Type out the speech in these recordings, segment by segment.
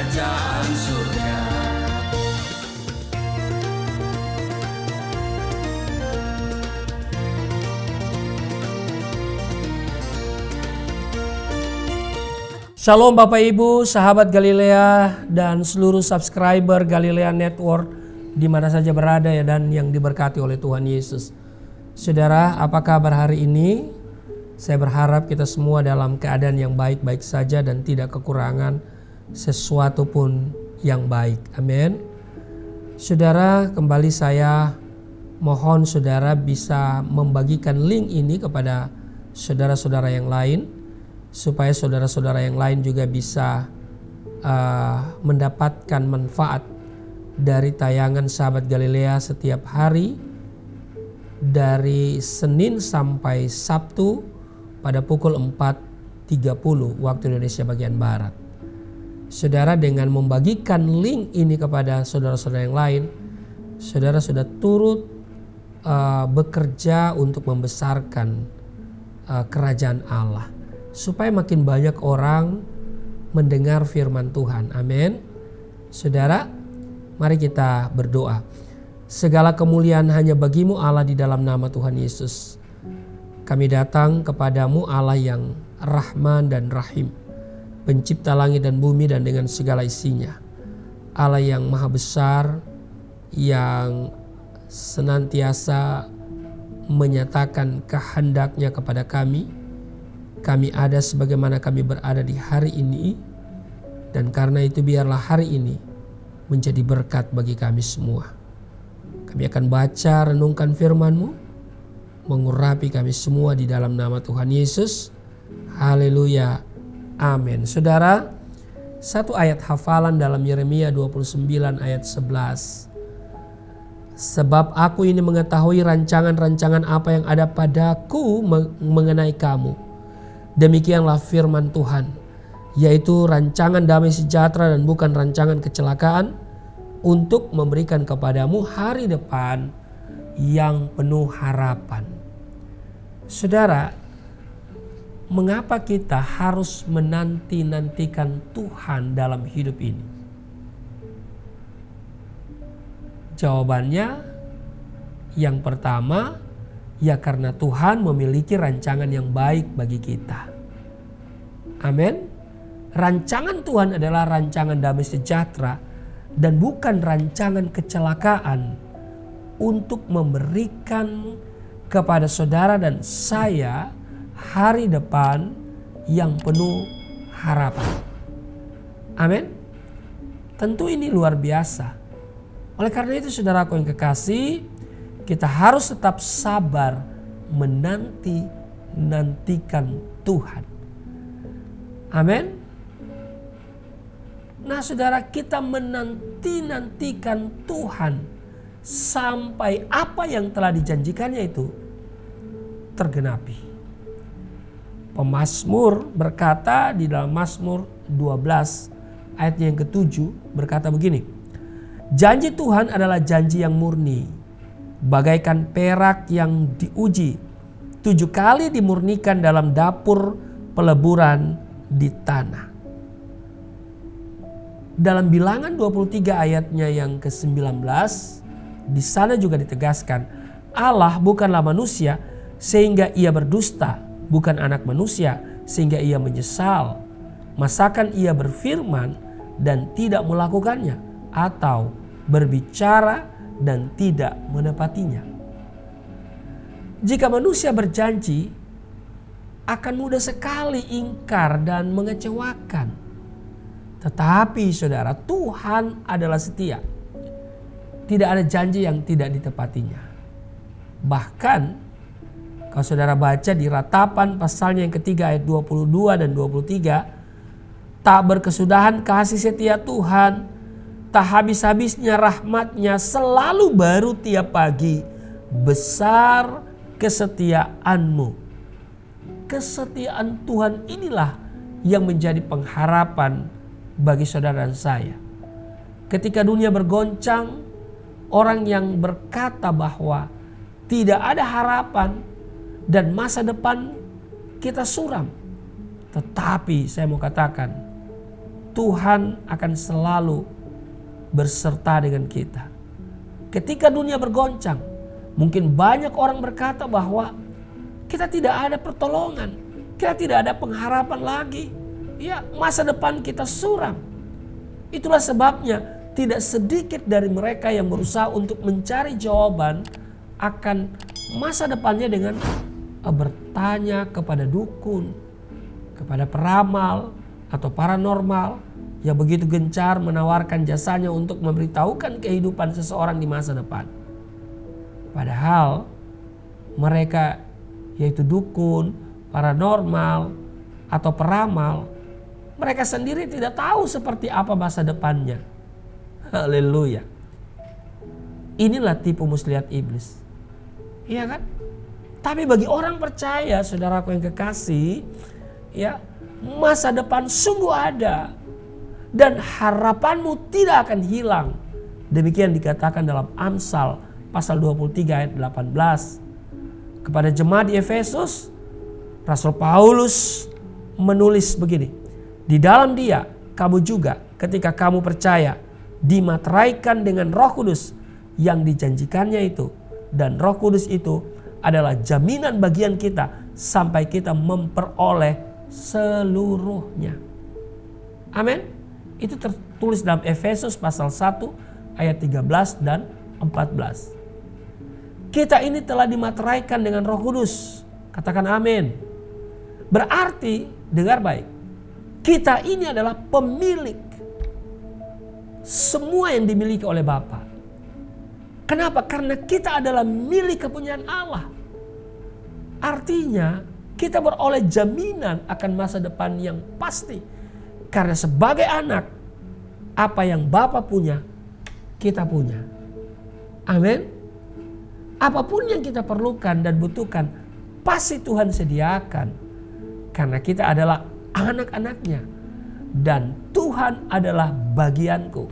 kerajaan surga. Shalom Bapak Ibu, sahabat Galilea dan seluruh subscriber Galilea Network di mana saja berada ya dan yang diberkati oleh Tuhan Yesus. Saudara, apa kabar hari ini? Saya berharap kita semua dalam keadaan yang baik-baik saja dan tidak kekurangan sesuatu pun yang baik. Amin. Saudara, kembali saya mohon saudara bisa membagikan link ini kepada saudara-saudara yang lain, supaya saudara-saudara yang lain juga bisa mendapatkan manfaat dari tayangan Sahabat Galilea setiap hari dari Senin sampai Sabtu pada pukul 4.30 waktu Indonesia bagian Barat. Saudara, dengan membagikan link ini kepada saudara-saudara yang lain, saudara sudah turut bekerja untuk membesarkan kerajaan Allah, supaya makin banyak orang mendengar firman Tuhan. Amin. Saudara, mari kita berdoa. Segala kemuliaan hanya bagimu Allah di dalam nama Tuhan Yesus. Kami datang kepadamu Allah yang Rahman dan Rahim, pencipta langit dan bumi dan dengan segala isinya. Allah yang maha besar, yang senantiasa menyatakan kehendaknya kepada kami. Kami ada sebagaimana kami berada di hari ini, dan karena itu biarlah hari ini menjadi berkat bagi kami semua. Kami akan baca renungkan firman-Mu, mengurapi kami semua di dalam nama Tuhan Yesus. Haleluya. Amin. Saudara, satu ayat hafalan dalam Yeremia 29 ayat 11. Sebab aku ini mengetahui rancangan-rancangan apa yang ada padaku mengenai kamu. Demikianlah firman Tuhan, yaitu rancangan damai sejahtera dan bukan rancangan kecelakaan, untuk memberikan kepadamu hari depan yang penuh harapan. Saudara, mengapa kita harus menanti-nantikan Tuhan dalam hidup ini? Jawabannya yang pertama, ya karena Tuhan memiliki rancangan yang baik bagi kita. Amin. Rancangan Tuhan adalah rancangan damai sejahtera dan bukan rancangan kecelakaan, untuk memberikan kepada saudara dan saya hari depan yang penuh harapan. Amin. Tentu ini luar biasa. Oleh karena itu saudaraku yang kekasih, kita harus tetap sabar menanti-nantikan Tuhan. Amin. Nah saudara, kita menanti-nantikan Tuhan sampai apa yang telah dijanjikannya itu tergenapi. Pemazmur berkata di dalam Mazmur 12 ayatnya yang ke-7 berkata begini. Janji Tuhan adalah janji yang murni, bagaikan perak yang diuji, 7 kali dimurnikan dalam dapur peleburan di tanah. Dalam Bilangan 23 ayatnya yang ke-19, di sana juga ditegaskan, Allah bukanlah manusia sehingga ia berdusta, bukan anak manusia sehingga ia menyesal. Masakan ia berfirman dan tidak melakukannya, atau berbicara dan tidak menepatinya. Jika manusia berjanji, akan mudah sekali ingkar dan mengecewakan. Tetapi saudara, Tuhan adalah setia. Tidak ada janji yang tidak ditepatinya. Bahkan kalau saudara baca di Ratapan pasalnya yang ketiga ayat 22 dan 23. Tak berkesudahan kasih setia Tuhan, tak habis-habisnya rahmatnya, selalu baru tiap pagi. Besar kesetiaanmu. Kesetiaan Tuhan inilah yang menjadi pengharapan bagi saudara dan saya. Ketika dunia bergoncang, orang yang berkata bahwa tidak ada harapan dan masa depan kita suram. Tetapi saya mau katakan, Tuhan akan selalu berserta dengan kita. Ketika dunia bergoncang, mungkin banyak orang berkata bahwa kita tidak ada pertolongan, kita tidak ada pengharapan lagi. Ya, masa depan kita suram. Itulah sebabnya tidak sedikit dari mereka yang berusaha untuk mencari jawaban akan masa depannya dengan bertanya kepada dukun, kepada peramal atau paranormal yang begitu gencar menawarkan jasanya untuk memberitahukan kehidupan seseorang di masa depan. Padahal mereka, yaitu dukun, paranormal atau peramal, mereka sendiri tidak tahu seperti apa masa depannya. Haleluya. Inilah tipu muslihat iblis. Iya kan? Tapi bagi orang percaya, saudaraku yang kekasih, ya, masa depan sungguh ada dan harapanmu tidak akan hilang. Demikian dikatakan dalam Amsal pasal 23 ayat 18. Kepada jemaat di Efesus, Rasul Paulus menulis begini. Di dalam Dia kamu juga ketika kamu percaya dimateraikan dengan Roh Kudus yang dijanjikannya itu, dan Roh Kudus itu adalah jaminan bagian kita sampai kita memperoleh seluruhnya. Amin. Itu tertulis dalam Efesus pasal 1 ayat 13 dan 14. Kita ini telah dimateraikan dengan Roh Kudus. Katakan amin. Berarti, dengar baik, kita ini adalah pemilik semua yang dimiliki oleh Bapa. Kenapa? Karena kita adalah milik kepunyaan Allah. Artinya kita beroleh jaminan akan masa depan yang pasti. Karena sebagai anak, apa yang Bapa punya, kita punya. Amin. Apapun yang kita perlukan dan butuhkan, pasti Tuhan sediakan. Karena kita adalah anak-anaknya. Dan Tuhan adalah bagianku.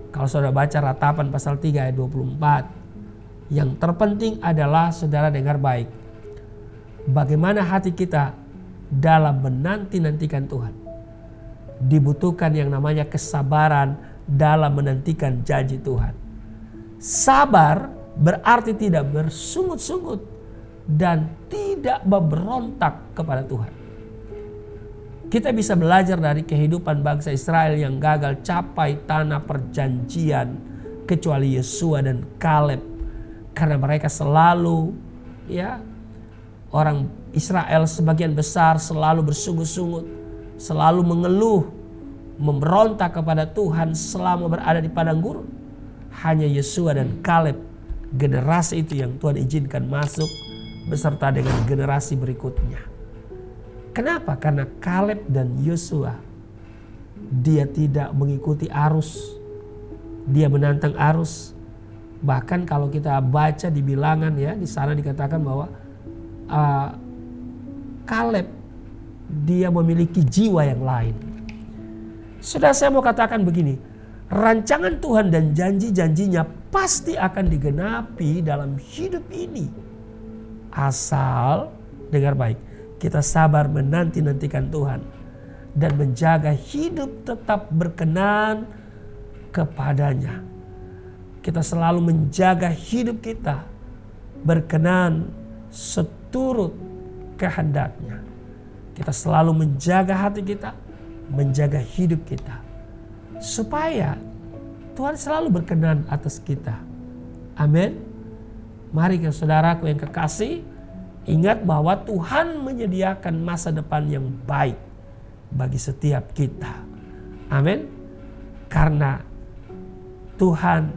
Kalau saudara baca Ratapan pasal 3 ayat 24. Yang terpenting adalah saudara dengar baik. Bagaimana hati kita dalam menanti-nantikan Tuhan. Dibutuhkan yang namanya kesabaran dalam menantikan janji Tuhan. Sabar berarti tidak bersungut-sungut dan tidak memberontak kepada Tuhan. Kita bisa belajar dari kehidupan bangsa Israel yang gagal capai tanah perjanjian kecuali Yosua dan Kaleb, karena mereka selalu, ya, orang Israel sebagian besar selalu bersungut-sungut, selalu mengeluh, memberontak kepada Tuhan selama berada di padang gurun. Hanya Yosua dan Kaleb, generasi itu yang Tuhan izinkan masuk beserta dengan generasi berikutnya. Kenapa? Karena Kaleb dan Yosua, dia tidak mengikuti arus, dia menantang arus. Bahkan kalau kita baca di bilangan, ya, di sana dikatakan bahwa Kaleb dia memiliki jiwa yang lain. Sudah, saya mau katakan begini, rancangan Tuhan dan janji-janjinya pasti akan digenapi dalam hidup ini. Asal, dengar baik, kita sabar menanti-nantikan Tuhan dan menjaga hidup tetap berkenan kepadanya. Kita selalu menjaga hidup kita berkenan seturut kehendaknya. Kita selalu menjaga hati kita, menjaga hidup kita, supaya Tuhan selalu berkenan atas kita. Amin. Mari saudaraku yang kekasih, ingat bahwa Tuhan menyediakan masa depan yang baik bagi setiap kita. Amin. Karena Tuhan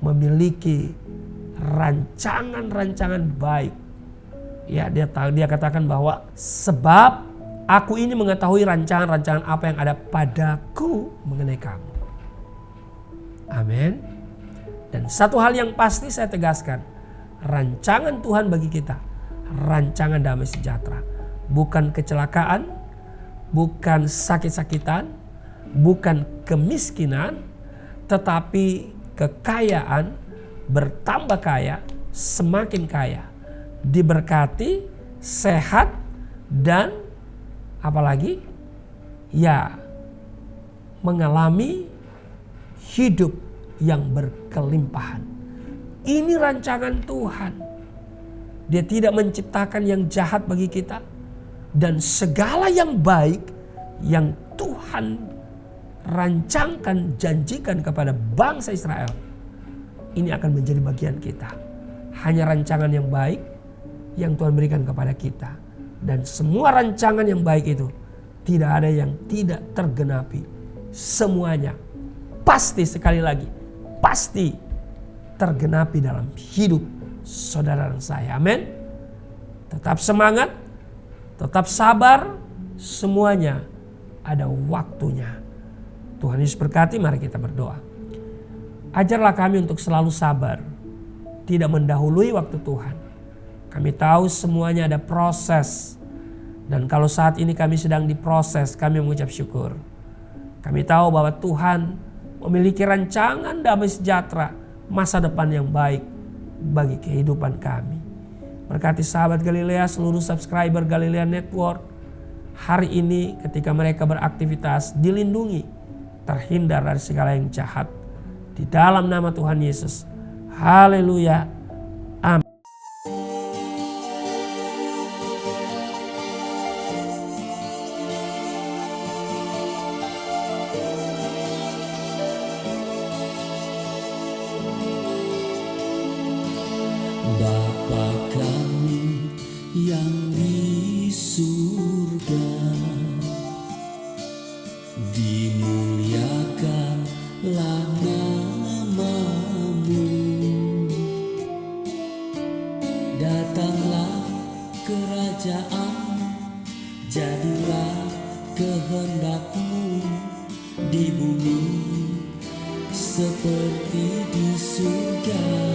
memiliki rancangan-rancangan baik. Ya, dia katakan bahwa sebab aku ini mengetahui rancangan-rancangan apa yang ada padaku mengenai kamu. Amin. Dan satu hal yang pasti saya tegaskan, rancangan Tuhan bagi kita, rancangan damai sejahtera. Bukan kecelakaan, bukan sakit-sakitan, bukan kemiskinan, tetapi kekayaan, bertambah kaya, semakin kaya, diberkati, sehat, dan apalagi? Ya, mengalami hidup yang berkelimpahan. Ini rancangan Tuhan. Dia tidak menciptakan yang jahat bagi kita. Dan segala yang baik yang Tuhan rancangkan, janjikan kepada bangsa Israel, ini akan menjadi bagian kita. Hanya rancangan yang baik yang Tuhan berikan kepada kita. Dan semua rancangan yang baik itu tidak ada yang tidak tergenapi. Semuanya pasti, sekali lagi, pasti tergenapi dalam hidup saudara dan saya. Amin. Tetap semangat, tetap sabar, semuanya ada waktunya. Tuhan Yesus berkati, mari kita berdoa. Ajarlah kami untuk selalu sabar, tidak mendahului waktu Tuhan. Kami tahu semuanya ada proses. Dan kalau saat ini kami sedang diproses, kami mengucap syukur. Kami tahu bahwa Tuhan memiliki rancangan damai sejahtera, masa depan yang baik bagi kehidupan kami. Berkati sahabat Galilea, seluruh subscriber Galilea Network. Hari ini ketika mereka beraktivitas, dilindungi, terhindar dari segala yang jahat. Di dalam nama Tuhan Yesus. Haleluya. Amin. Bapa kami yang di surga, dimuliakanlah nama-Mu. Datanglah kerajaan, jadilah kehendak-Mu di bumi seperti di surga.